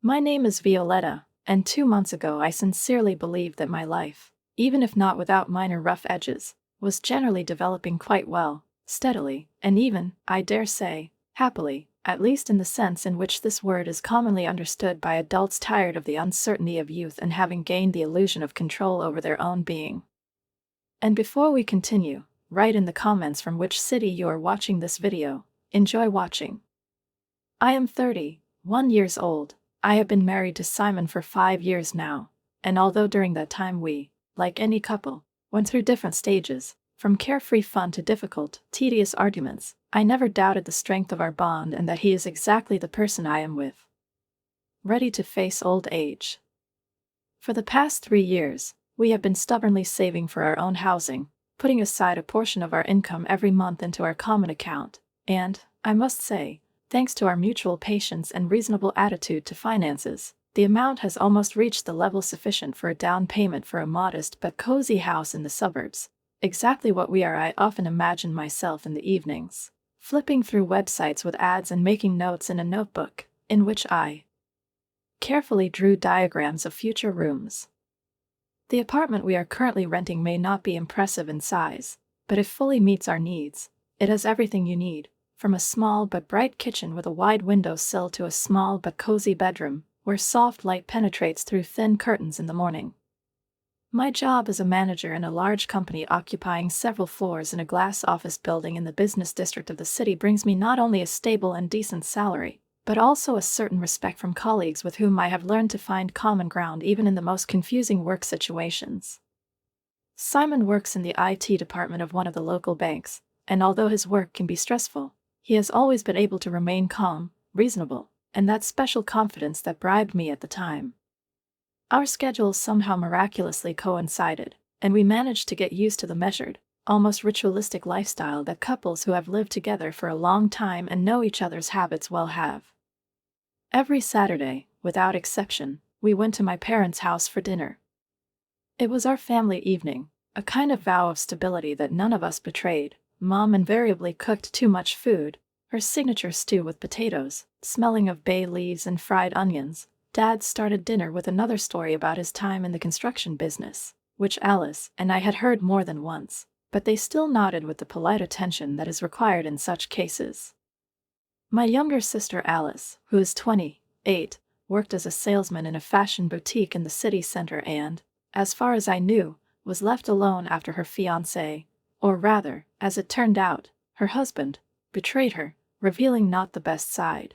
My name is Violetta, and 2 months ago I sincerely believed that my life, even if not without minor rough edges, was generally developing quite well, steadily, and even, I dare say, happily, at least in the sense in which this word is commonly understood by adults tired of the uncertainty of youth and having gained the illusion of control over their own being. And before we continue, write in the comments from which city you are watching this video. Enjoy watching. I am 31 years old. I have been married to Simon for 5 years now, and although during that time we, like any couple, went through different stages, from carefree fun to difficult, tedious arguments, I never doubted the strength of our bond and that he is exactly the person I am with. Ready to face old age. For the past 3 years, we have been stubbornly saving for our own housing, putting aside a portion of our income every month into our common account, and, I must say, thanks to our mutual patience and reasonable attitude to finances, the amount has almost reached the level sufficient for a down payment for a modest but cozy house in the suburbs. Exactly what we are. I often imagine myself in the evenings, flipping through websites with ads and making notes in a notebook, in which I carefully drew diagrams of future rooms. The apartment we are currently renting may not be impressive in size, but if fully meets our needs, it has everything you need, from a small but bright kitchen with a wide window sill to a small but cozy bedroom, where soft light penetrates through thin curtains in the morning. My job as a manager in a large company occupying several floors in a glass office building in the business district of the city brings me not only a stable and decent salary, but also a certain respect from colleagues with whom I have learned to find common ground even in the most confusing work situations. Simon works in the IT department of one of the local banks, and although his work can be stressful, he has always been able to remain calm, reasonable, and that special confidence that bribed me at the time. Our schedules somehow miraculously coincided, and we managed to get used to the measured, almost ritualistic lifestyle that couples who have lived together for a long time and know each other's habits well have. Every Saturday, without exception, we went to my parents' house for dinner. It was our family evening, a kind of vow of stability that none of us betrayed. Mom invariably cooked too much food, her signature stew with potatoes, smelling of bay leaves and fried onions. Dad started dinner with another story about his time in the construction business, which Alice and I had heard more than once, but they still nodded with the polite attention that is required in such cases. My younger sister Alice, who is 28, worked as a salesman in a fashion boutique in the city center and, as far as I knew, was left alone after her fiancé, or rather, as it turned out, her husband, betrayed her, revealing not the best side.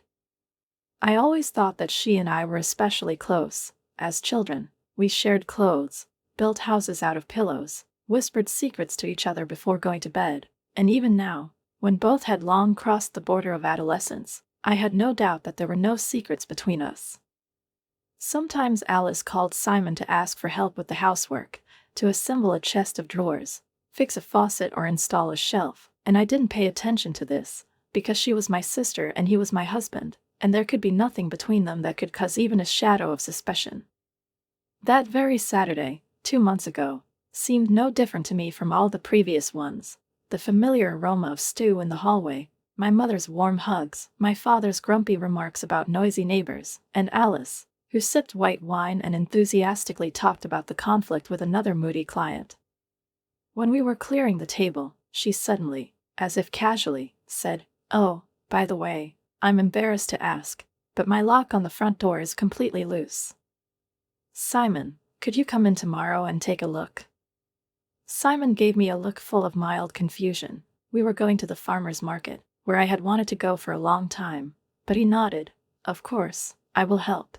I always thought that she and I were especially close. As children, we shared clothes, built houses out of pillows, whispered secrets to each other before going to bed, and even now, when both had long crossed the border of adolescence, I had no doubt that there were no secrets between us. Sometimes Alice called Simon to ask for help with the housework, to assemble a chest of drawers, fix a faucet or install a shelf, and I didn't pay attention to this, because she was my sister and he was my husband, and there could be nothing between them that could cause even a shadow of suspicion. That very Saturday, 2 months ago, seemed no different to me from all the previous ones. The familiar aroma of stew in the hallway, my mother's warm hugs, my father's grumpy remarks about noisy neighbors, and Alice, who sipped white wine and enthusiastically talked about the conflict with another moody client. When we were clearing the table, she suddenly, as if casually, said, "Oh, by the way, I'm embarrassed to ask, but my lock on the front door is completely loose. Simon, could you come in tomorrow and take a look?" Simon gave me a look full of mild confusion. We were going to the farmer's market, where I had wanted to go for a long time, but he nodded. "Of course, I will help."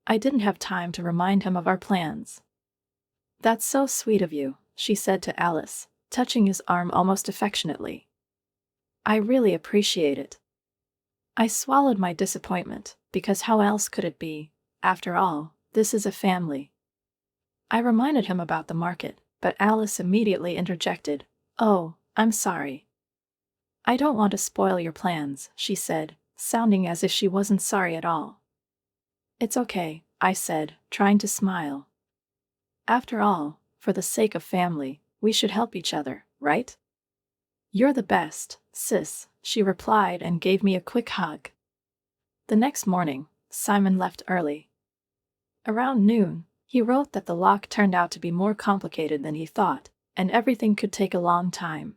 I didn't have time to remind him of our plans. "That's so sweet of you," she said to Alice, touching his arm almost affectionately. "I really appreciate it." I swallowed my disappointment, because how else could it be? After all, this is a family. I reminded him about the market, but Alice immediately interjected. "Oh, I'm sorry. I don't want to spoil your plans," she said, sounding as if she wasn't sorry at all. "It's okay," I said, trying to smile. "After all, for the sake of family, we should help each other, right?" "You're the best, sis," she replied and gave me a quick hug. The next morning, Simon left early. Around noon, he wrote that the lock turned out to be more complicated than he thought, and everything could take a long time.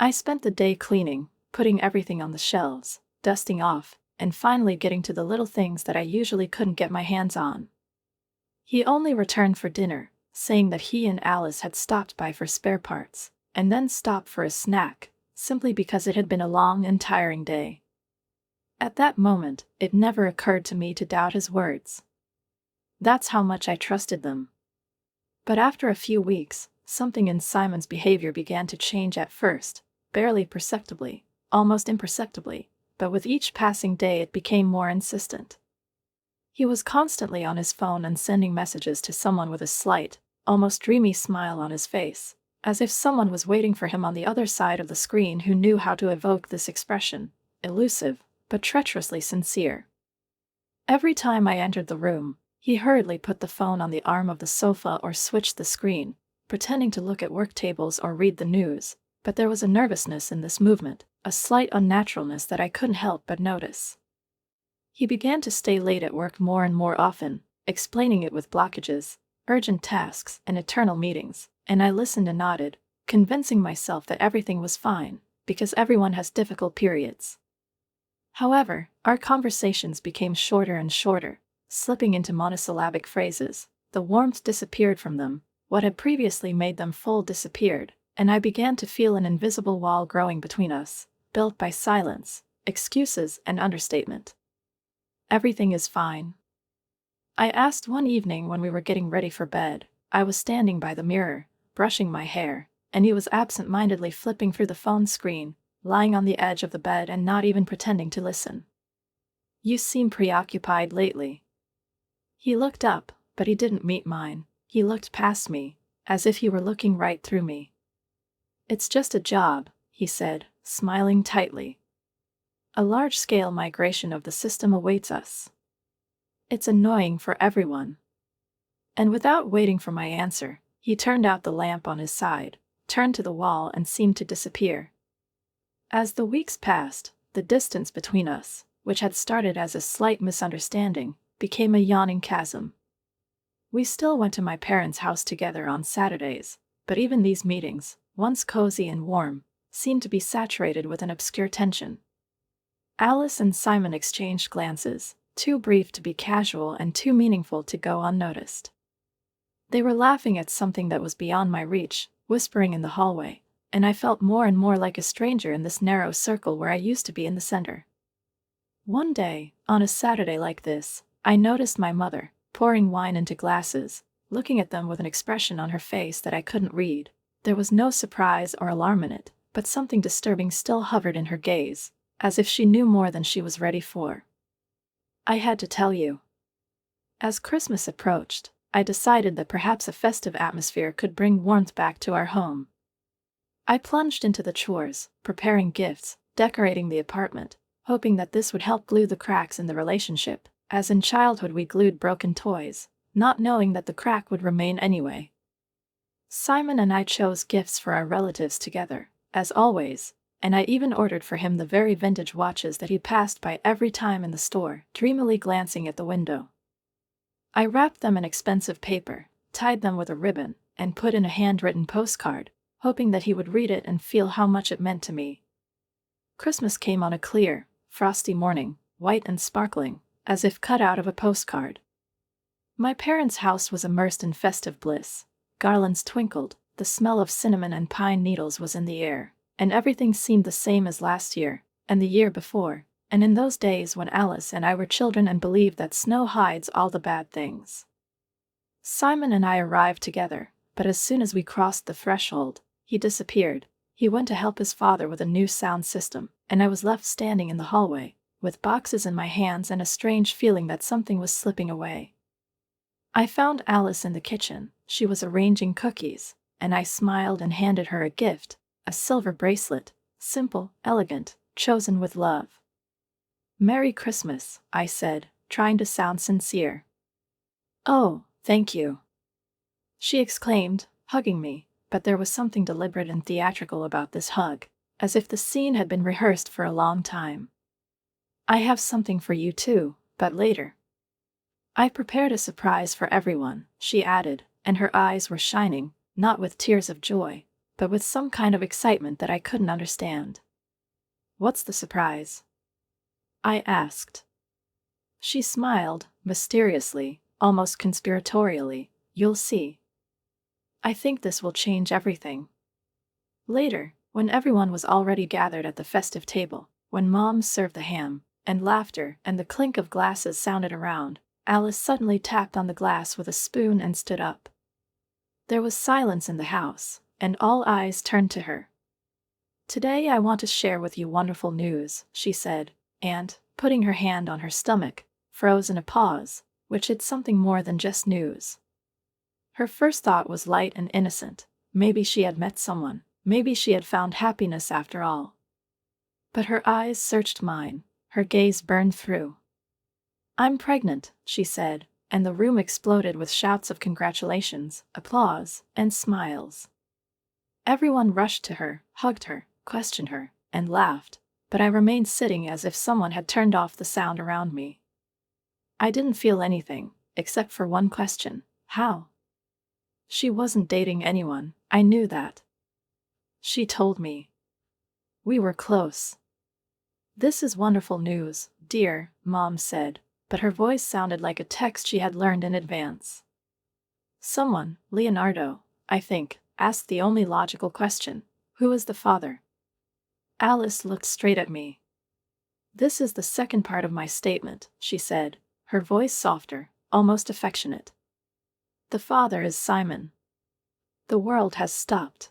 I spent the day cleaning, putting everything on the shelves, dusting off, and finally getting to the little things that I usually couldn't get my hands on. He only returned for dinner, saying that he and Alice had stopped by for spare parts, and then stopped for a snack, simply because it had been a long and tiring day. At that moment, it never occurred to me to doubt his words. That's how much I trusted them. But after a few weeks, something in Simon's behavior began to change at first, barely perceptibly, almost imperceptibly, but with each passing day it became more insistent. He was constantly on his phone and sending messages to someone with a slight, almost dreamy smile on his face, as if someone was waiting for him on the other side of the screen who knew how to evoke this expression, elusive, but treacherously sincere. Every time I entered the room, he hurriedly put the phone on the arm of the sofa or switched the screen, pretending to look at work tables or read the news, but there was a nervousness in this movement, a slight unnaturalness that I couldn't help but notice. He began to stay late at work more and more often, explaining it with blockages, urgent tasks, and eternal meetings, and I listened and nodded, convincing myself that everything was fine, because everyone has difficult periods. However, our conversations became shorter and shorter, slipping into monosyllabic phrases. The warmth disappeared from them, what had previously made them full disappeared, and I began to feel an invisible wall growing between us, built by silence, excuses, and understatement. Everything is fine. I asked one evening when we were getting ready for bed. I was standing by the mirror, brushing my hair, and he was absent-mindedly flipping through the phone screen, lying on the edge of the bed and not even pretending to listen. "You seem preoccupied lately." He looked up, but he didn't meet mine. He looked past me, as if he were looking right through me. "It's just a job," he said, smiling tightly. "A large-scale migration of the system awaits us. It's annoying for everyone." And without waiting for my answer, he turned out the lamp on his side, turned to the wall and seemed to disappear. As the weeks passed, the distance between us, which had started as a slight misunderstanding, became a yawning chasm. We still went to my parents' house together on Saturdays, but even these meetings, once cozy and warm, seemed to be saturated with an obscure tension. Alice and Simon exchanged glances, too brief to be casual and too meaningful to go unnoticed. They were laughing at something that was beyond my reach, whispering in the hallway, and I felt more and more like a stranger in this narrow circle where I used to be in the center. One day, on a Saturday like this, I noticed my mother, pouring wine into glasses, looking at them with an expression on her face that I couldn't read. There was no surprise or alarm in it, but something disturbing still hovered in her gaze, as if she knew more than she was ready for. "I had to tell you." As Christmas approached, I decided that perhaps a festive atmosphere could bring warmth back to our home. I plunged into the chores, preparing gifts, decorating the apartment, hoping that this would help glue the cracks in the relationship, as in childhood we glued broken toys, not knowing that the crack would remain anyway. Simon and I chose gifts for our relatives together, as always, and I even ordered for him the very vintage watches that he passed by every time in the store, dreamily glancing at the window. I wrapped them in expensive paper, tied them with a ribbon, and put in a handwritten postcard, hoping that he would read it and feel how much it meant to me. Christmas came on a clear, frosty morning, white and sparkling, as if cut out of a postcard. My parents' house was immersed in festive bliss. Garlands twinkled, the smell of cinnamon and pine needles was in the air, and everything seemed the same as last year, and the year before, and in those days when Alice and I were children and believed that snow hides all the bad things. Simon and I arrived together, but as soon as we crossed the threshold, he disappeared. He went to help his father with a new sound system, and I was left standing in the hallway, with boxes in my hands and a strange feeling that something was slipping away. I found Alice in the kitchen. She was arranging cookies, and I smiled and handed her a gift, a silver bracelet, simple, elegant, chosen with love. "Merry Christmas," I said, trying to sound sincere. "Oh, thank you," she exclaimed, hugging me, but there was something deliberate and theatrical about this hug, as if the scene had been rehearsed for a long time. "I have something for you too," But later. I prepared a surprise for everyone, she added, and her eyes were shining, not with tears of joy, but with some kind of excitement that I couldn't understand. What's the surprise? I asked. She smiled, mysteriously, almost conspiratorially. You'll see. I think this will change everything. Later, when everyone was already gathered at the festive table, when Mom served the ham, and laughter and the clink of glasses sounded around, Alice suddenly tapped on the glass with a spoon and stood up. There was silence in the house, and all eyes turned to her. Today I want to share with you wonderful news, she said, and, putting her hand on her stomach, froze in a pause, which hid something more than just news. Her first thought was light and innocent. Maybe she had met someone. Maybe she had found happiness after all. But her eyes searched mine. Her gaze burned through. I'm pregnant, she said, and the room exploded with shouts of congratulations, applause, and smiles. Everyone rushed to her, hugged her, questioned her, and laughed, but I remained sitting as if someone had turned off the sound around me. I didn't feel anything, except for one question: how? She wasn't dating anyone, I knew that. She told me. We were close. This is wonderful news, dear, Mom said, but her voice sounded like a text she had learned in advance. Someone, Leonardo, I think, asked the only logical question: who is the father? Alice looked straight at me. This is the second part of my statement, she said, her voice softer, almost affectionate. The father is Simon. The world has stopped.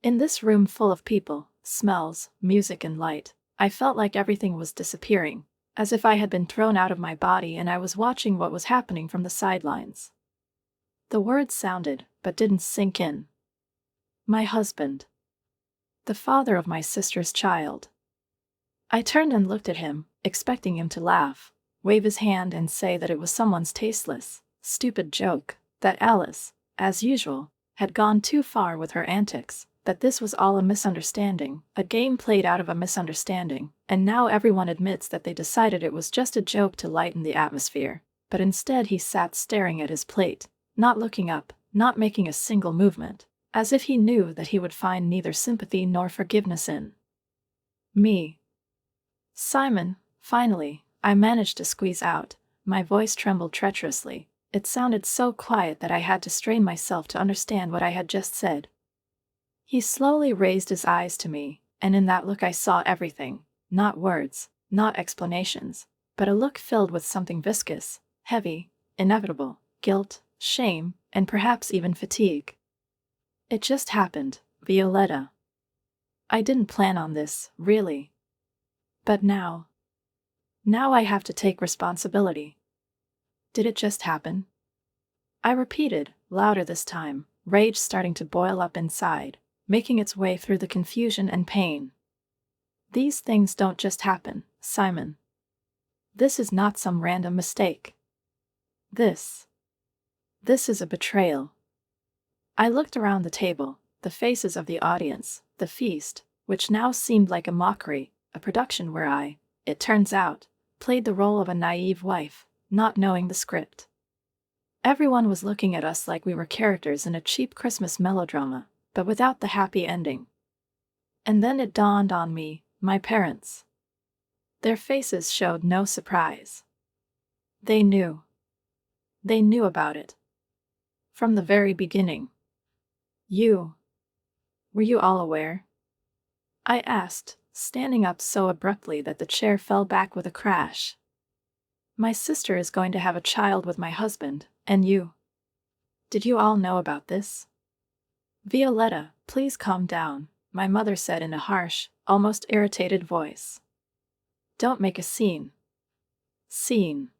In this room full of people, smells, music and light, I felt like everything was disappearing, as if I had been thrown out of my body and I was watching what was happening from the sidelines. The words sounded, but didn't sink in. My husband. The father of my sister's child. I turned and looked at him, expecting him to laugh, wave his hand and say that it was someone's tasteless, stupid joke, that Alice, as usual, had gone too far with her antics, that this was all a misunderstanding, a game played out of a misunderstanding, and now everyone admits that they decided it was just a joke to lighten the atmosphere. But instead he sat staring at his plate, not looking up, not making a single movement, as if he knew that he would find neither sympathy nor forgiveness in me. Simon, finally, I managed to squeeze out. My voice trembled treacherously. It sounded so quiet that I had to strain myself to understand what I had just said. He slowly raised his eyes to me, and in that look I saw everything, not words, not explanations, but a look filled with something viscous, heavy, inevitable, guilt, shame, and perhaps even fatigue. It just happened, Violetta. I didn't plan on this, really. But now I have to take responsibility. Did it just happen? I repeated, louder this time, rage starting to boil up inside, making its way through the confusion and pain. These things don't just happen, Simon. This is not some random mistake. This is a betrayal. I looked around the table, the faces of the audience, the feast, which now seemed like a mockery, a production where I, it turns out, played the role of a naive wife, not knowing the script. Everyone was looking at us like we were characters in a cheap Christmas melodrama, but without the happy ending. And then it dawned on me, my parents. Their faces showed no surprise. They knew. They knew about it. From the very beginning. Were you all aware? I asked, standing up so abruptly that the chair fell back with a crash. My sister is going to have a child with my husband, and you. Did you all know about this? Violetta, please calm down, my mother said in a harsh, almost irritated voice. Don't make a scene. Scene.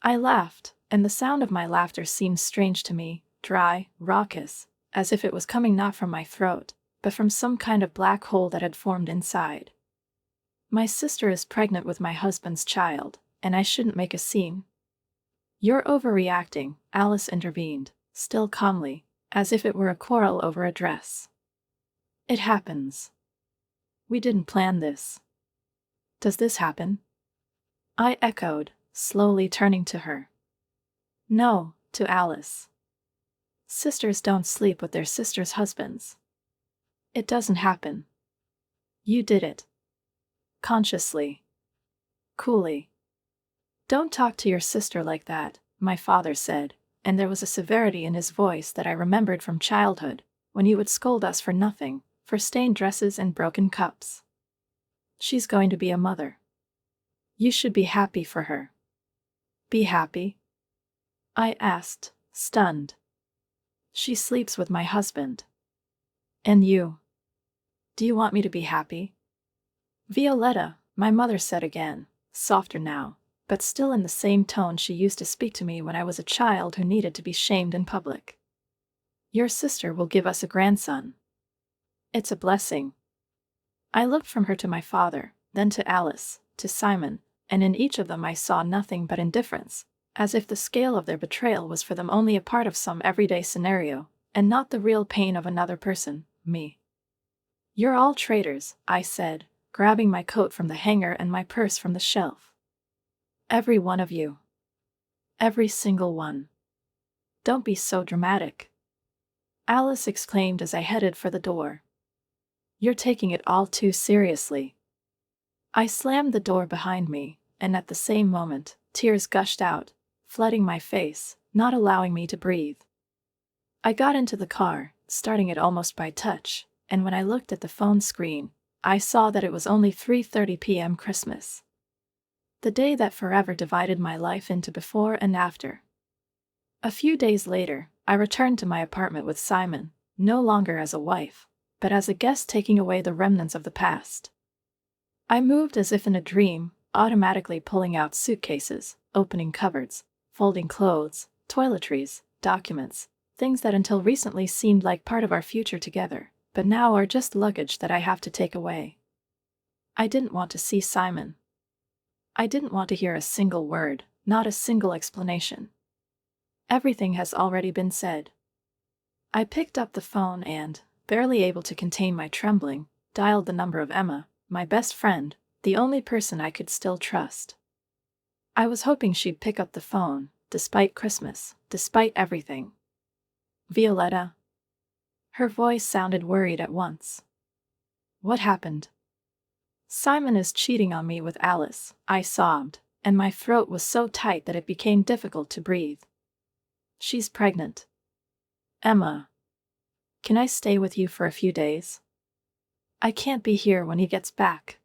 I laughed, and the sound of my laughter seemed strange to me, dry, raucous, as if it was coming not from my throat, but from some kind of black hole that had formed inside. My sister is pregnant with my husband's child, and I shouldn't make a scene. You're overreacting, Alice intervened, still calmly, as if it were a quarrel over a dress. It happens. We didn't plan this. Does this happen? I echoed, slowly turning to her. No, to Alice. Sisters don't sleep with their sisters' husbands. It doesn't happen. You did it. Consciously. Coolly. Don't talk to your sister like that, my father said, and there was a severity in his voice that I remembered from childhood, when he would scold us for nothing, for stained dresses and broken cups. She's going to be a mother. You should be happy for her. Be happy? I asked, stunned. She sleeps with my husband. And you? Do you want me to be happy? Violetta, my mother said again, softer now, but still in the same tone she used to speak to me when I was a child who needed to be shamed in public. Your sister will give us a grandson. It's a blessing. I looked from her to my father, then to Alice, to Simon, and in each of them I saw nothing but indifference, as if the scale of their betrayal was for them only a part of some everyday scenario, and not the real pain of another person, me. You're all traitors, I said, grabbing my coat from the hanger and my purse from the shelf. Every one of you. Every single one. Don't be so dramatic. Alice exclaimed as I headed for the door. You're taking it all too seriously. I slammed the door behind me, and at the same moment, tears gushed out, flooding my face, not allowing me to breathe. I got into the car, starting it almost by touch, and when I looked at the phone screen, I saw that it was only 3:30 p.m. Christmas. The day that forever divided my life into before and after. A few days later, I returned to my apartment with Simon, no longer as a wife, but as a guest taking away the remnants of the past. I moved as if in a dream, automatically pulling out suitcases, opening cupboards, folding clothes, toiletries, documents, things that until recently seemed like part of our future together, but now are just luggage that I have to take away. I didn't want to see Simon. I didn't want to hear a single word, not a single explanation. Everything has already been said. I picked up the phone and, barely able to contain my trembling, dialed the number of Emma, my best friend, the only person I could still trust. I was hoping she'd pick up the phone, despite Christmas, despite everything. Violetta. Her voice sounded worried at once. What happened? Simon is cheating on me with Alice, I sobbed, and my throat was so tight that it became difficult to breathe. She's pregnant. Emma. Can I stay with you for a few days? I can't be here when he gets back.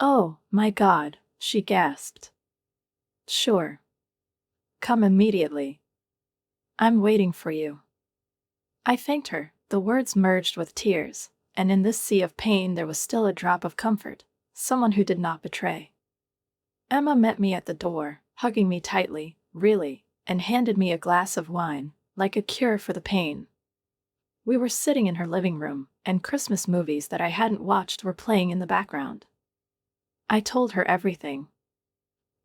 Oh, my God, she gasped. Sure. Come immediately. I'm waiting for you. I thanked her, the words merged with tears, and in this sea of pain there was still a drop of comfort, someone who did not betray. Emma met me at the door, hugging me tightly, really, and handed me a glass of wine, like a cure for the pain. We were sitting in her living room, and Christmas movies that I hadn't watched were playing in the background. I told her everything.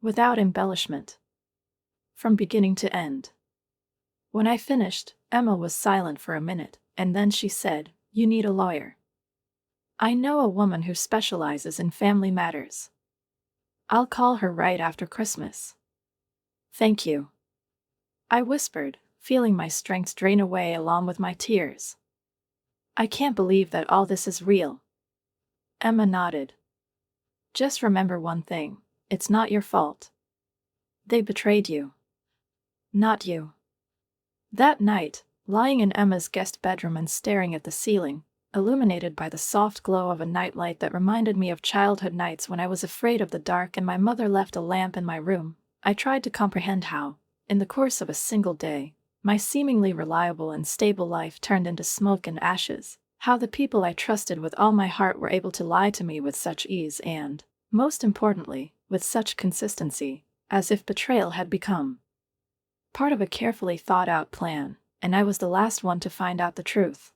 Without embellishment. From beginning to end. When I finished, Emma was silent for a minute, and then she said, "You need a lawyer. I know a woman who specializes in family matters. I'll call her right after Christmas." Thank you. I whispered, feeling my strength drain away along with my tears. I can't believe that all this is real. Emma nodded. Just remember one thing, it's not your fault. They betrayed you. Not you. That night, lying in Emma's guest bedroom and staring at the ceiling, illuminated by the soft glow of a nightlight that reminded me of childhood nights when I was afraid of the dark and my mother left a lamp in my room, I tried to comprehend how, in the course of a single day, my seemingly reliable and stable life turned into smoke and ashes, how the people I trusted with all my heart were able to lie to me with such ease and, most importantly, with such consistency, as if betrayal had become part of a carefully thought-out plan, and I was the last one to find out the truth.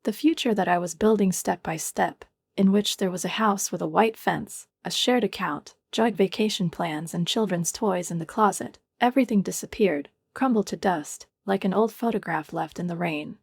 The future that I was building step by step, in which there was a house with a white fence, a shared account, joint vacation plans and children's toys in the closet, everything disappeared, crumbled to dust, like an old photograph left in the rain.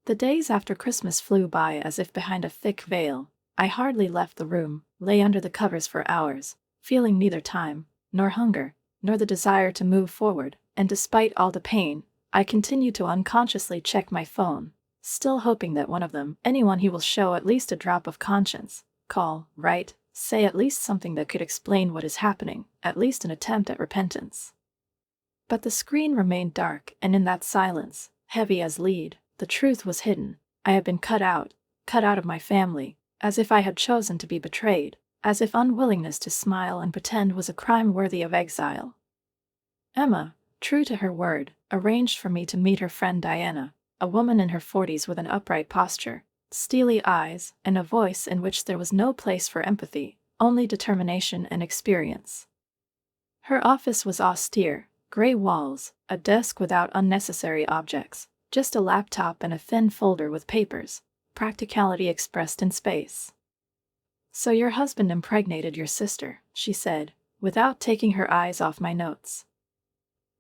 The days after Christmas flew by as if behind a thick veil. I hardly left the room, lay under the covers for hours, feeling neither time, nor hunger, nor the desire to move forward, and despite all the pain, I continue to unconsciously check my phone, still hoping that one of them, anyone he will show at least a drop of conscience, call, write, say at least something that could explain what is happening, at least an attempt at repentance. But the screen remained dark, and in that silence, heavy as lead, the truth was hidden. I had been cut out of my family, as if I had chosen to be betrayed, as if unwillingness to smile and pretend was a crime worthy of exile. Emma, true to her word, arranged for me to meet her friend Diana, a woman in her 40s with an upright posture, steely eyes, and a voice in which there was no place for empathy, only determination and experience. Her office was austere, gray walls, a desk without unnecessary objects, just a laptop and a thin folder with papers, practicality expressed in space. "So your husband impregnated your sister," she said, without taking her eyes off my notes.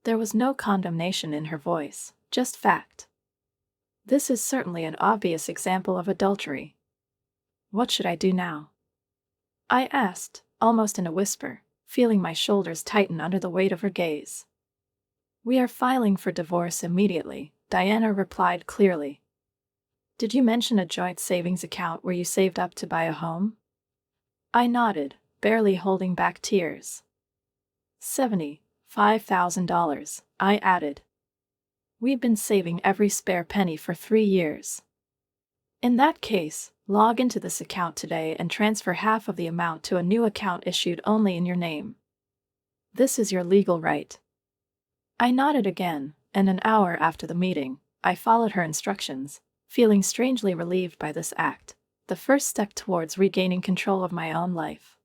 There was no condemnation in her voice, just fact. "This is certainly an obvious example of adultery. What should I do now?" I asked, almost in a whisper, feeling my shoulders tighten under the weight of her gaze. "We are filing for divorce immediately," Diana replied clearly. "Did you mention a joint savings account where you saved up to buy a home?" I nodded, barely holding back tears. $75,000, I added. "We've been saving every spare penny for 3 years. In that case, log into this account today and transfer half of the amount to a new account issued only in your name. This is your legal right." I nodded again, and an hour after the meeting, I followed her instructions, feeling strangely relieved by this act, the first step towards regaining control of my own life.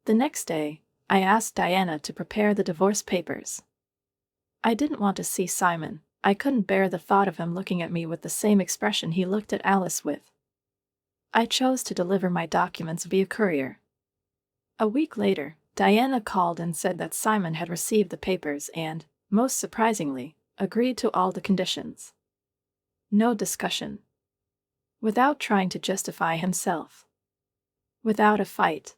The next day, I asked Diana to prepare the divorce papers. I didn't want to see Simon. I couldn't bear the thought of him looking at me with the same expression he looked at Alice with. I chose to deliver my documents via courier. A week later, Diana called and said that Simon had received the papers and, most surprisingly, agreed to all the conditions. No discussion. Without trying to justify himself. Without a fight.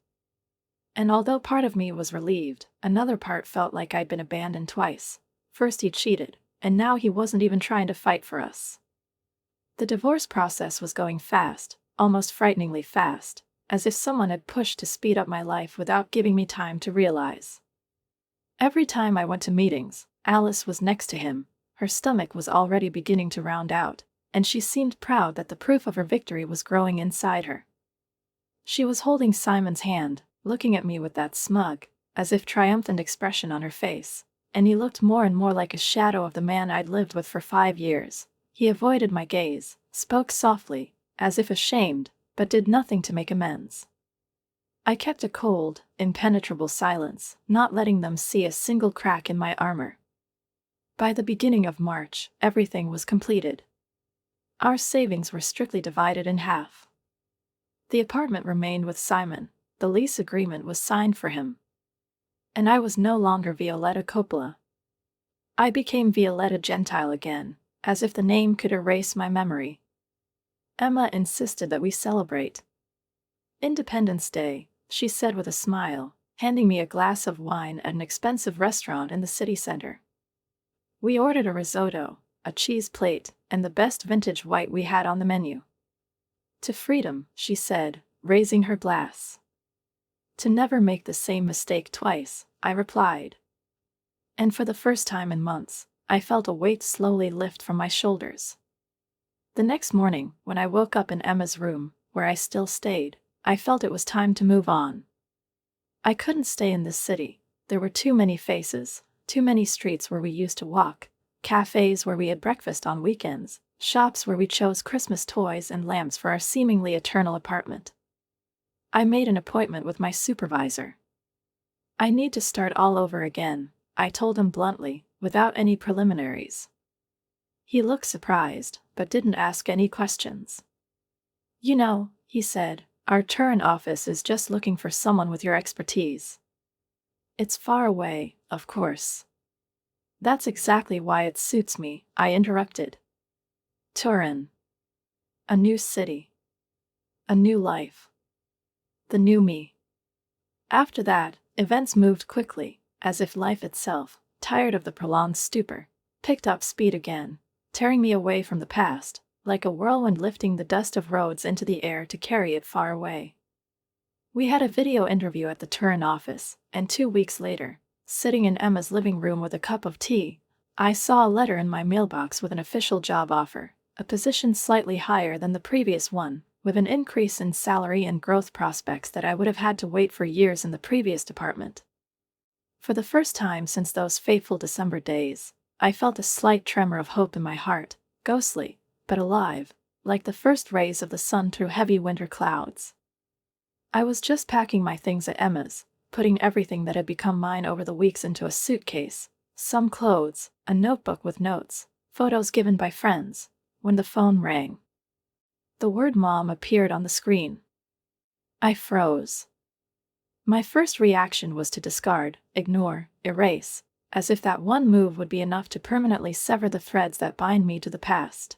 And although part of me was relieved, another part felt like I'd been abandoned twice. First he cheated, and now he wasn't even trying to fight for us. The divorce process was going fast, almost frighteningly fast, as if someone had pushed to speed up my life without giving me time to realize. Every time I went to meetings, Alice was next to him. Her stomach was already beginning to round out, and she seemed proud that the proof of her victory was growing inside her. She was holding Simon's hand, looking at me with that smug, as if triumphant expression on her face, and he looked more and more like a shadow of the man I'd lived with for 5 years. He avoided my gaze, spoke softly, as if ashamed, but did nothing to make amends. I kept a cold, impenetrable silence, not letting them see a single crack in my armor. By the beginning of March, everything was completed. Our savings were strictly divided in half. The apartment remained with Simon, the lease agreement was signed for him. And I was no longer Violetta Coppola. I became Violetta Gentile again, as if the name could erase my memory. Emma insisted that we celebrate. "Independence Day," she said with a smile, handing me a glass of wine at an expensive restaurant in the city center. We ordered a risotto, a cheese plate, and the best vintage white we had on the menu. "To freedom," she said, raising her glass. "To never make the same mistake twice," I replied. And for the first time in months, I felt a weight slowly lift from my shoulders. The next morning, when I woke up in Emma's room, where I still stayed, I felt it was time to move on. I couldn't stay in this city. There were too many faces, too many streets where we used to walk, cafes where we had breakfast on weekends, shops where we chose Christmas toys and lamps for our seemingly eternal apartment. I made an appointment with my supervisor. "I need to start all over again," I told him bluntly, without any preliminaries. He looked surprised, but didn't ask any questions. "You know," he said, "our Turin office is just looking for someone with your expertise." "It's far away, of course." "That's exactly why it suits me," I interrupted. Turin. A new city. A new life. The new me. After that, Events moved quickly, as if life itself, tired of the prolonged stupor, picked up speed again, tearing me away from the past, like a whirlwind lifting the dust of roads into the air to carry it far away. We had a video interview at the Turin office, and 2 weeks later, sitting in Emma's living room with a cup of tea, I saw a letter in my mailbox with an official job offer, a position slightly higher than the previous one, with an increase in salary and growth prospects that I would have had to wait for years in the previous department. For the first time since those fateful December days, I felt a slight tremor of hope in my heart, ghostly, but alive, like the first rays of the sun through heavy winter clouds. I was just packing my things at Emma's, putting everything that had become mine over the weeks into a suitcase, some clothes, a notebook with notes, photos given by friends, when the phone rang. The word Mom appeared on the screen. I froze. My first reaction was to discard, ignore, erase, as if that one move would be enough to permanently sever the threads that bind me to the past.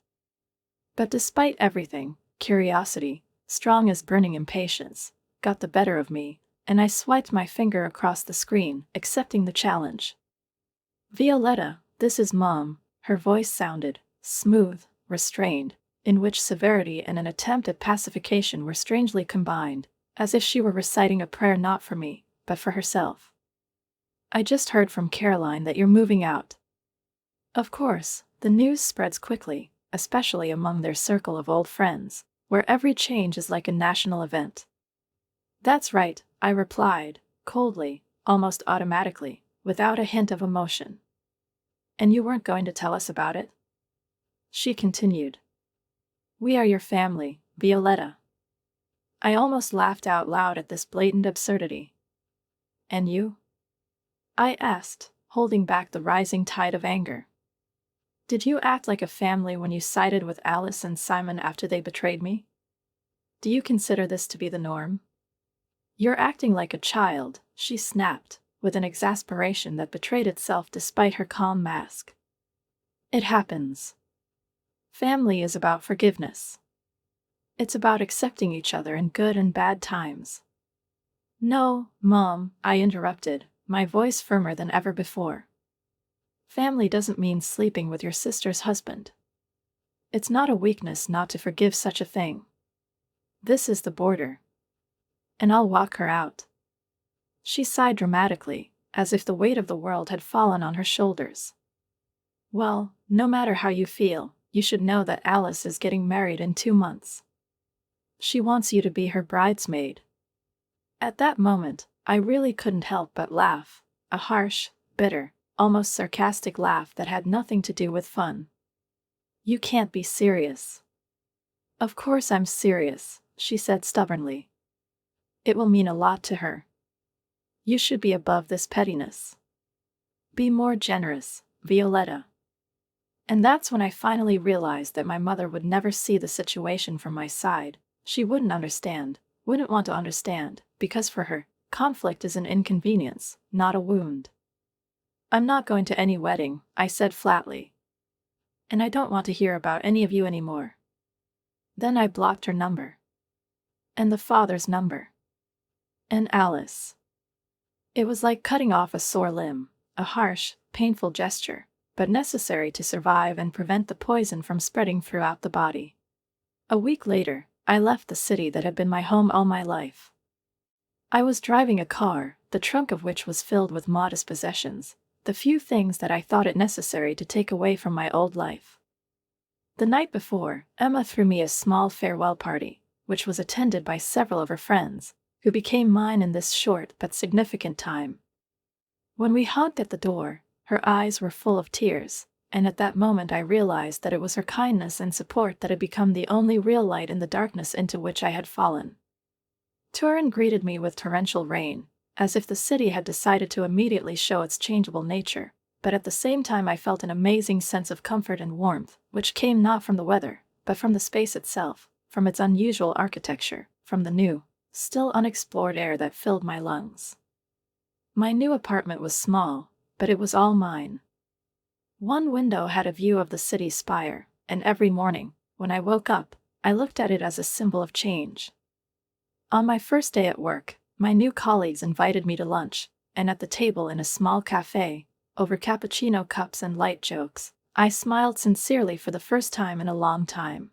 But despite everything, curiosity, strong as burning impatience, got the better of me, and I swiped my finger across the screen, accepting the challenge. Violetta, this is Mom, her voice sounded, smooth, restrained, in which severity and an attempt at pacification were strangely combined, as if she were reciting a prayer not for me, but for herself. I just heard from Caroline that you're moving out. Of course, the news spreads quickly, especially among their circle of old friends, where every change is like a national event. That's right, I replied, coldly, almost automatically, without a hint of emotion. And you weren't going to tell us about it? She continued. We are your family, Violetta. I almost laughed out loud at this blatant absurdity. And you? I asked, holding back the rising tide of anger. Did you act like a family when you sided with Alice and Simon after they betrayed me? Do you consider this to be the norm? You're acting like a child, she snapped, with an exasperation that betrayed itself despite her calm mask. It happens. Family is about forgiveness. It's about accepting each other in good and bad times. No, Mom, I interrupted, my voice firmer than ever before. Family doesn't mean sleeping with your sister's husband. It's not a weakness not to forgive such a thing. This is the border. And I'll walk her out. She sighed dramatically, as if the weight of the world had fallen on her shoulders. Well, no matter how you feel, you should know that Alice is getting married in 2 months. She wants you to be her bridesmaid. At that moment, I really couldn't help but laugh, a harsh, bitter, almost sarcastic laugh that had nothing to do with fun. You can't be serious. Of course I'm serious, she said stubbornly. It will mean a lot to her. You should be above this pettiness. Be more generous, Violetta. And that's when I finally realized that my mother would never see the situation from my side. She wouldn't understand, wouldn't want to understand, because for her, conflict is an inconvenience, not a wound. I'm not going to any wedding, I said flatly. And I don't want to hear about any of you anymore. Then I blocked her number. And the father's number. And Alice. It was like cutting off a sore limb, a harsh, painful gesture, but necessary to survive and prevent the poison from spreading throughout the body. A week later, I left the city that had been my home all my life. I was driving a car, the trunk of which was filled with modest possessions, the few things that I thought it necessary to take away from my old life. The night before, Emma threw me a small farewell party, which was attended by several of her friends, who became mine in this short but significant time. When we hugged at the door, her eyes were full of tears, and at that moment I realized that it was her kindness and support that had become the only real light in the darkness into which I had fallen. Turin greeted me with torrential rain, as if the city had decided to immediately show its changeable nature, but at the same time I felt an amazing sense of comfort and warmth, which came not from the weather, but from the space itself, from its unusual architecture, from the new, still unexplored air that filled my lungs. My new apartment was small, but it was all mine. One window had a view of the city spire, and every morning, when I woke up, I looked at it as a symbol of change. On my first day at work, My new colleagues invited me to lunch, and at the table in a small cafe, over cappuccino cups and light jokes, I smiled sincerely for the first time in a long time.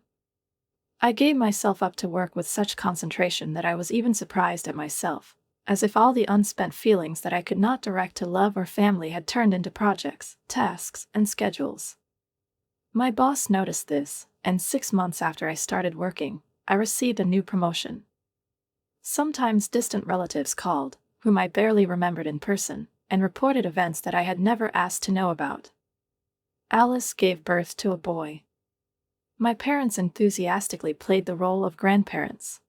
I gave myself up to work with such concentration that I was even surprised at myself, as if all the unspent feelings that I could not direct to love or family had turned into projects, tasks, and schedules. My boss noticed this, and 6 months after I started working, I received a new promotion. Sometimes distant relatives called, whom I barely remembered in person, and reported events that I had never asked to know about. Alice gave birth to a boy. My parents enthusiastically played the role of grandparents.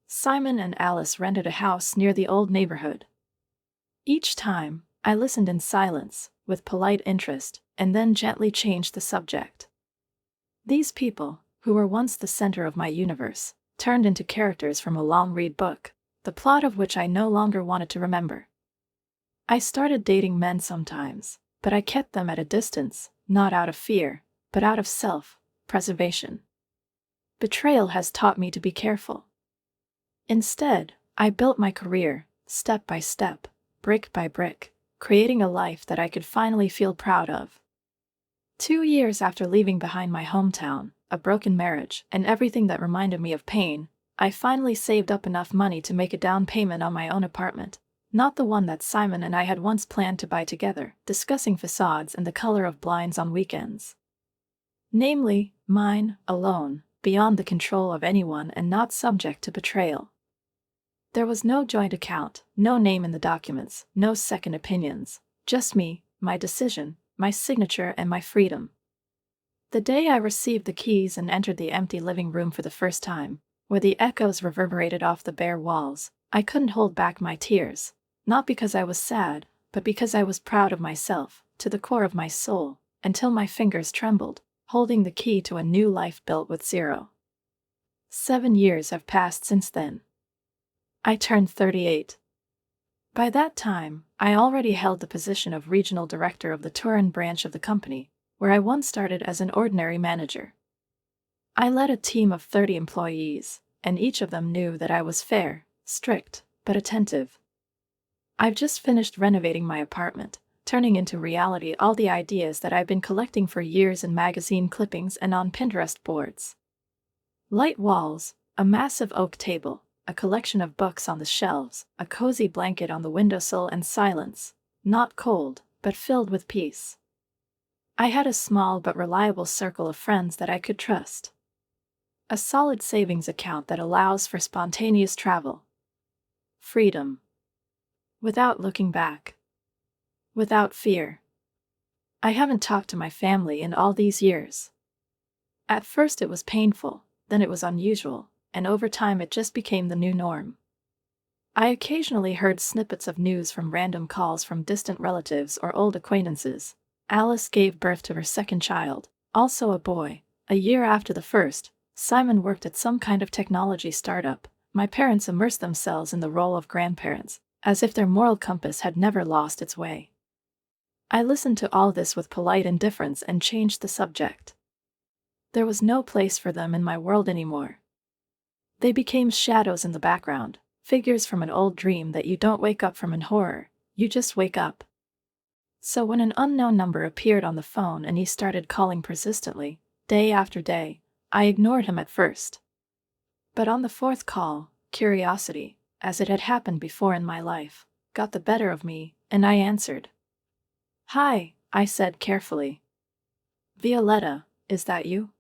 Simon and Alice rented a house near the old neighborhood. Each time, I listened in silence, with polite interest, and then gently changed the subject. These people, who were once the center of my universe, turned into characters from a long-read book, the plot of which I no longer wanted to remember. I started dating men sometimes, but I kept them at a distance, not out of fear, but out of self-preservation. Betrayal has taught me to be careful. Instead, I built my career, step by step, brick by brick, creating a life that I could finally feel proud of. 2 years after leaving behind my hometown, a broken marriage, and everything that reminded me of pain, I finally saved up enough money to make a down payment on my own apartment, not the one that Simon and I had once planned to buy together, discussing facades and the color of blinds on weekends. Namely, mine, alone, beyond the control of anyone and not subject to betrayal. There was no joint account, no name in the documents, no second opinions, just me, my decision, my signature, and my freedom. The day I received the keys and entered the empty living room for the first time, where the echoes reverberated off the bare walls, I couldn't hold back my tears, not because I was sad, but because I was proud of myself, to the core of my soul, until my fingers trembled, holding the key to a new life built with zero. 7 years have passed since then. I turned 38. By that time, I already held the position of regional director of the Turin branch of the company, where I once started as an ordinary manager. I led a team of 30 employees, and each of them knew that I was fair, strict, but attentive. I've just finished renovating my apartment, turning into reality all the ideas that I've been collecting for years in magazine clippings and on Pinterest boards. Light walls, a massive oak table, a collection of books on the shelves, a cozy blanket on the windowsill, and silence, not cold, but filled with peace. I had a small but reliable circle of friends that I could trust. A solid savings account that allows for spontaneous travel. Freedom. Without looking back. Without fear. I haven't talked to my family in all these years. At first it was painful, then it was unusual, and over time it just became the new norm. I occasionally heard snippets of news from random calls from distant relatives or old acquaintances. Alice gave birth to her second child, also a boy. A year after the first, Simon worked at some kind of technology startup. My parents immersed themselves in the role of grandparents, as if their moral compass had never lost its way. I listened to all this with polite indifference and changed the subject. There was no place for them in my world anymore. They became shadows in the background, figures from an old dream that you don't wake up from in horror, you just wake up. So when an unknown number appeared on the phone and he started calling persistently, day after day, I ignored him at first. But on the fourth call, curiosity, as it had happened before in my life, got the better of me, and I answered. "Hi," I said carefully. "Violetta, is that you?"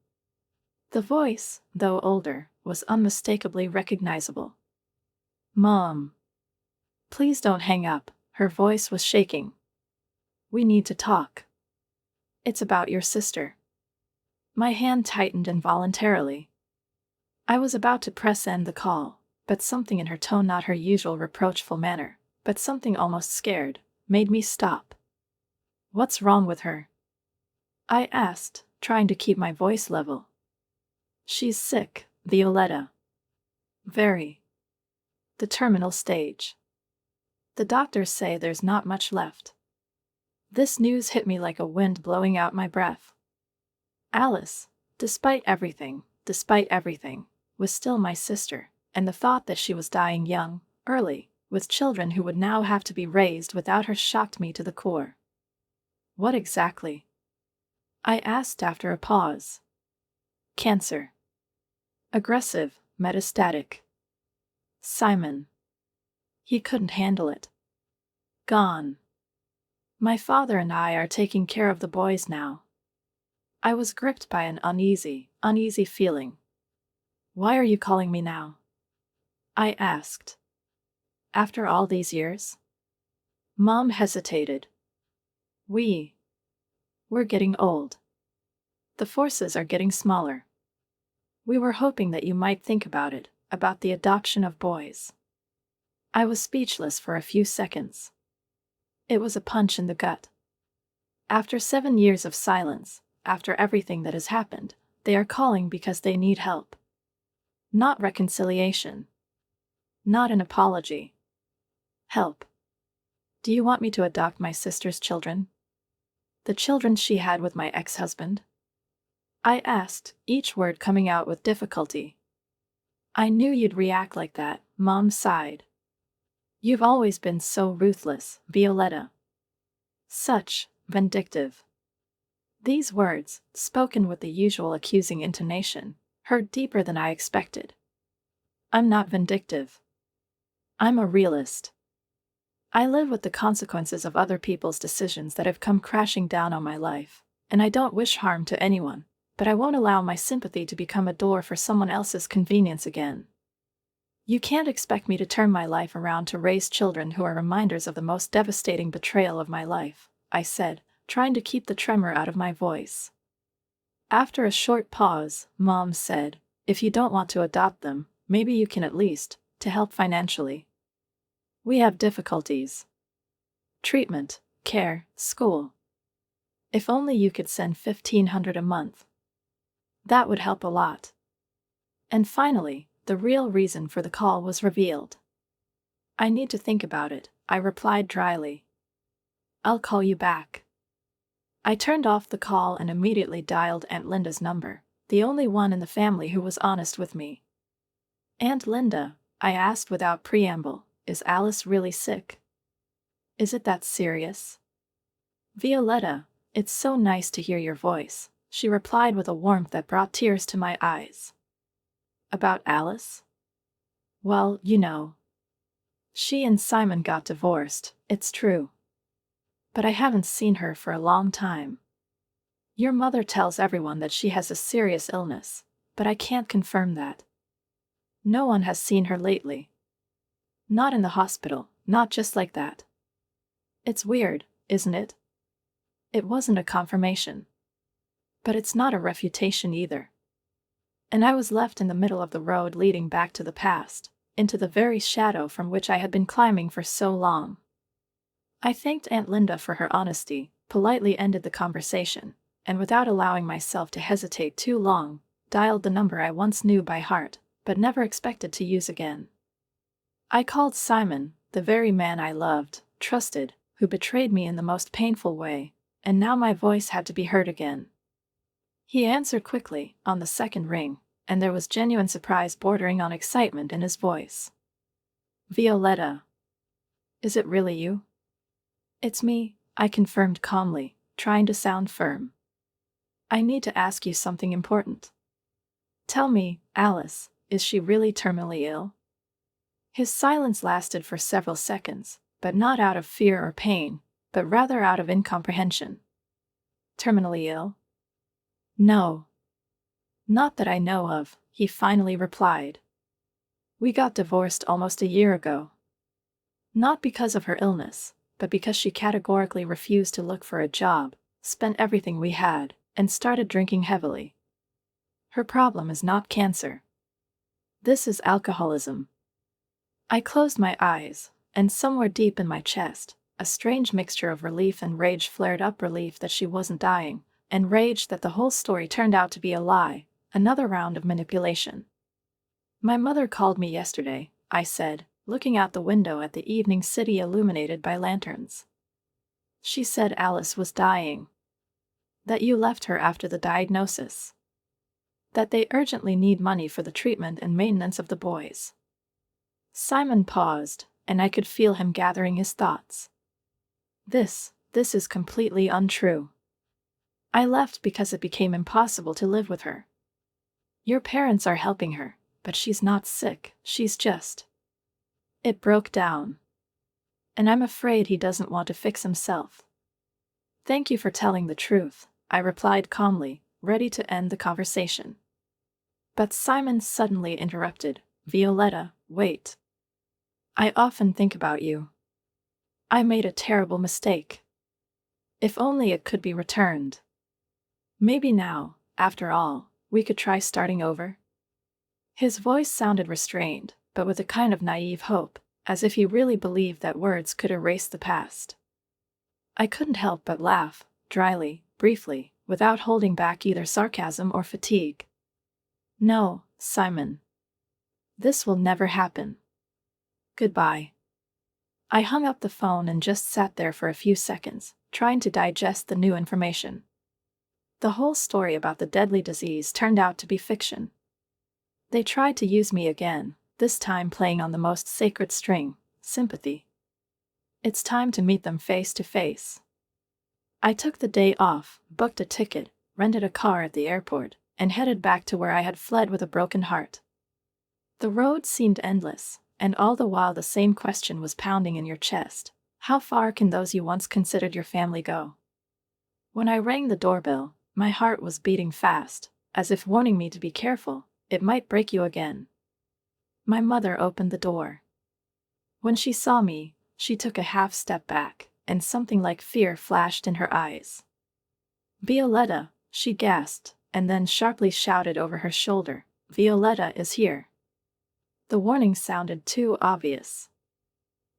The voice, though older, was unmistakably recognizable. "Mom." "Please don't hang up," her voice was shaking. "We need to talk. It's about your sister." My hand tightened involuntarily. I was about to press end the call, but something in her tone, not her usual reproachful manner, but something almost scared, made me stop. "What's wrong with her?" I asked, trying to keep my voice level. "She's sick, Violetta. Very. The terminal stage. The doctors say there's not much left." This news hit me like a wind blowing out my breath. Alice, despite everything, was still my sister, and the thought that she was dying young, early, with children who would now have to be raised without her shocked me to the core. What exactly? I asked after a pause. Cancer. Aggressive, metastatic. Simon. He couldn't handle it. Gone. My father and I are taking care of the boys now. I was gripped by an uneasy feeling. Why are you calling me now? I asked. After all these years? Mom hesitated. We're getting old. The forces are getting smaller. We were hoping that you might think about it, about the adoption of boys. I was speechless for a few seconds. It was a punch in the gut. After 7 years of silence, after everything that has happened, they are calling because they need help. Not reconciliation. Not an apology. Help. Do you want me to adopt my sister's children? The children she had with my ex-husband? I asked, each word coming out with difficulty. I knew you'd react like that, Mom sighed. You've always been so ruthless, Violetta. Such vindictive. These words, spoken with the usual accusing intonation, hurt deeper than I expected. I'm not vindictive. I'm a realist. I live with the consequences of other people's decisions that have come crashing down on my life, and I don't wish harm to anyone, but I won't allow my sympathy to become a door for someone else's convenience again. You can't expect me to turn my life around to raise children who are reminders of the most devastating betrayal of my life, I said, trying to keep the tremor out of my voice. After a short pause, Mom said, if you don't want to adopt them, maybe you can at least, to help financially. We have difficulties. Treatment, care, school. If only you could send $1,500 a month. That would help a lot. And finally, the real reason for the call was revealed. I need to think about it, I replied dryly. I'll call you back. I turned off the call and immediately dialed Aunt Linda's number, the only one in the family who was honest with me. Aunt Linda, I asked without preamble, is Alice really sick? Is it that serious? Violetta, it's so nice to hear your voice, she replied with a warmth that brought tears to my eyes. About Alice? Well, you know. She and Simon got divorced, it's true. But I haven't seen her for a long time. Your mother tells everyone that she has a serious illness, but I can't confirm that. No one has seen her lately. Not in the hospital, not just like that. It's weird, isn't it? It wasn't a confirmation. But it's not a refutation either. And I was left in the middle of the road leading back to the past, into the very shadow from which I had been climbing for so long. I thanked Aunt Linda for her honesty, politely ended the conversation, and without allowing myself to hesitate too long, dialed the number I once knew by heart, but never expected to use again. I called Simon, the very man I loved, trusted, who betrayed me in the most painful way, and now my voice had to be heard again. He answered quickly, on the second ring, and there was genuine surprise bordering on excitement in his voice. Violetta. Is it really you? It's me, I confirmed calmly, trying to sound firm. I need to ask you something important. Tell me, Alice, is she really terminally ill? His silence lasted for several seconds, but not out of fear or pain, but rather out of incomprehension. Terminally ill? No. Not that I know of, he finally replied. We got divorced almost a year ago. Not because of her illness, but because she categorically refused to look for a job, spent everything we had, and started drinking heavily. Her problem is not cancer. This is alcoholism. I closed my eyes, and somewhere deep in my chest, a strange mixture of relief and rage flared up. Relief that she wasn't dying, and rage that the whole story turned out to be a lie, another round of manipulation. My mother called me yesterday, I said, looking out the window at the evening city illuminated by lanterns. She said Alice was dying. That you left her after the diagnosis. That they urgently need money for the treatment and maintenance of the boys. Simon paused, and I could feel him gathering his thoughts. This is completely untrue. I left because it became impossible to live with her. Your parents are helping her, but she's not sick, she's just. It broke down. And I'm afraid he doesn't want to fix himself. Thank you for telling the truth, I replied calmly, ready to end the conversation. But Simon suddenly interrupted. Violetta, wait. I often think about you. I made a terrible mistake. If only it could be returned. Maybe now, after all, we could try starting over? His voice sounded restrained, but with a kind of naive hope, as if he really believed that words could erase the past. I couldn't help but laugh, dryly, briefly, without holding back either sarcasm or fatigue. No, Simon. This will never happen. Goodbye. I hung up the phone and just sat there for a few seconds, trying to digest the new information. The whole story about the deadly disease turned out to be fiction. They tried to use me again, this time playing on the most sacred string, sympathy. It's time to meet them face to face. I took the day off, booked a ticket, rented a car at the airport, and headed back to where I had fled with a broken heart. The road seemed endless, and all the while the same question was pounding in your chest. How far can those you once considered your family go? When I rang the doorbell, my heart was beating fast, as if warning me to be careful, it might break you again. My mother opened the door. When she saw me, she took a half step back, and something like fear flashed in her eyes. Violetta, she gasped, and then sharply shouted over her shoulder, Violetta is here. The warning sounded too obvious.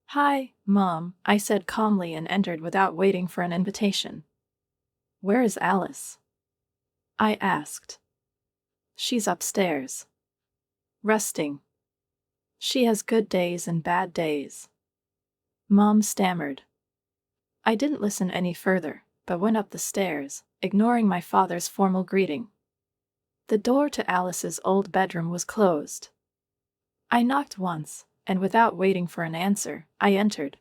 Hi, Mom, I said calmly and entered without waiting for an invitation. Where is Alice? I asked. She's upstairs. Resting. She has good days and bad days. Mom stammered. I didn't listen any further, but went up the stairs, ignoring my father's formal greeting. The door to Alice's old bedroom was closed. I knocked once, and without waiting for an answer, I entered.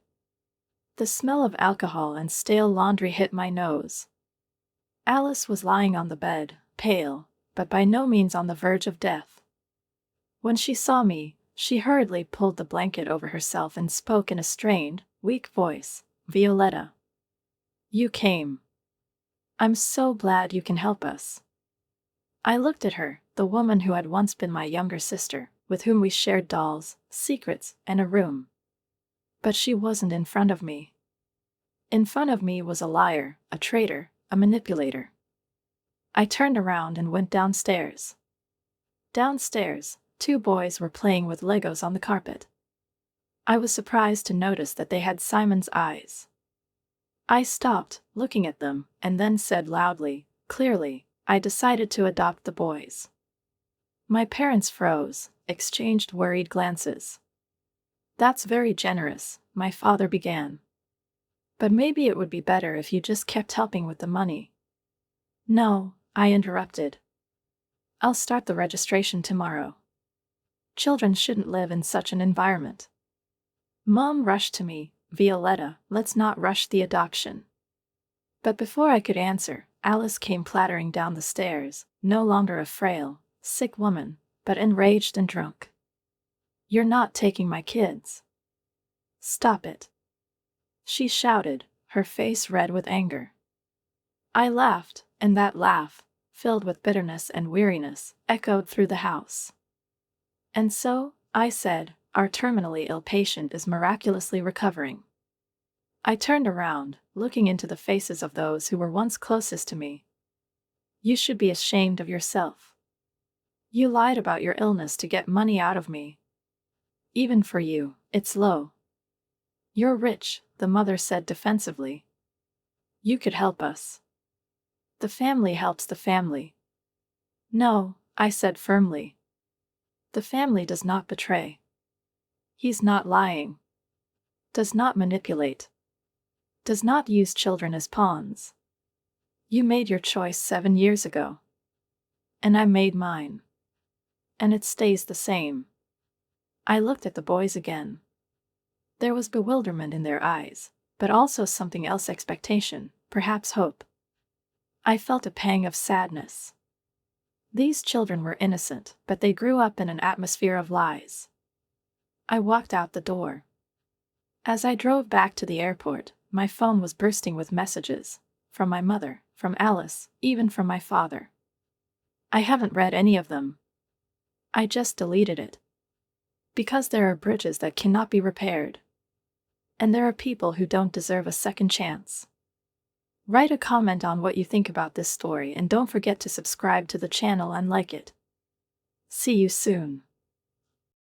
The smell of alcohol and stale laundry hit my nose. Alice was lying on the bed, pale, but by no means on the verge of death. When she saw me, she hurriedly pulled the blanket over herself and spoke in a strained, weak voice, Violetta. You came. I'm so glad you can help us. I looked at her, the woman who had once been my younger sister, with whom we shared dolls, secrets, and a room. But she wasn't in front of me. In front of me was a liar, a traitor, a manipulator. I turned around and went downstairs. Downstairs, 2 boys were playing with Legos on the carpet. I was surprised to notice that they had Simon's eyes. I stopped, looking at them, and then said loudly, clearly, I decided to adopt the boys. My parents froze, exchanged worried glances. That's very generous, my father began. But maybe it would be better if you just kept helping with the money. No, I interrupted. I'll start the registration tomorrow. Children shouldn't live in such an environment. Mom rushed to me, Violetta, let's not rush the adoption. But before I could answer, Alice came clattering down the stairs, no longer a frail, sick woman, but enraged and drunk. You're not taking my kids. Stop it. She shouted, her face red with anger. I laughed, and that laugh, filled with bitterness and weariness, echoed through the house. And so, I said, our terminally ill patient is miraculously recovering. I turned around, looking into the faces of those who were once closest to me. You should be ashamed of yourself. You lied about your illness to get money out of me. Even for you, it's low. You're rich, the mother said defensively. You could help us. The family helps the family. No, I said firmly. The family does not betray. He's not lying. Does not manipulate. Does not use children as pawns. You made your choice 7 years ago. And I made mine. And it stays the same. I looked at the boys again. There was bewilderment in their eyes, but also something else, expectation, perhaps hope. I felt a pang of sadness. These children were innocent, but they grew up in an atmosphere of lies. I walked out the door. As I drove back to the airport, my phone was bursting with messages. From my mother, from Alice, even from my father. I haven't read any of them. I just deleted it. Because there are bridges that cannot be repaired. And there are people who don't deserve a second chance. Write a comment on what you think about this story and don't forget to subscribe to the channel and like it. See you soon.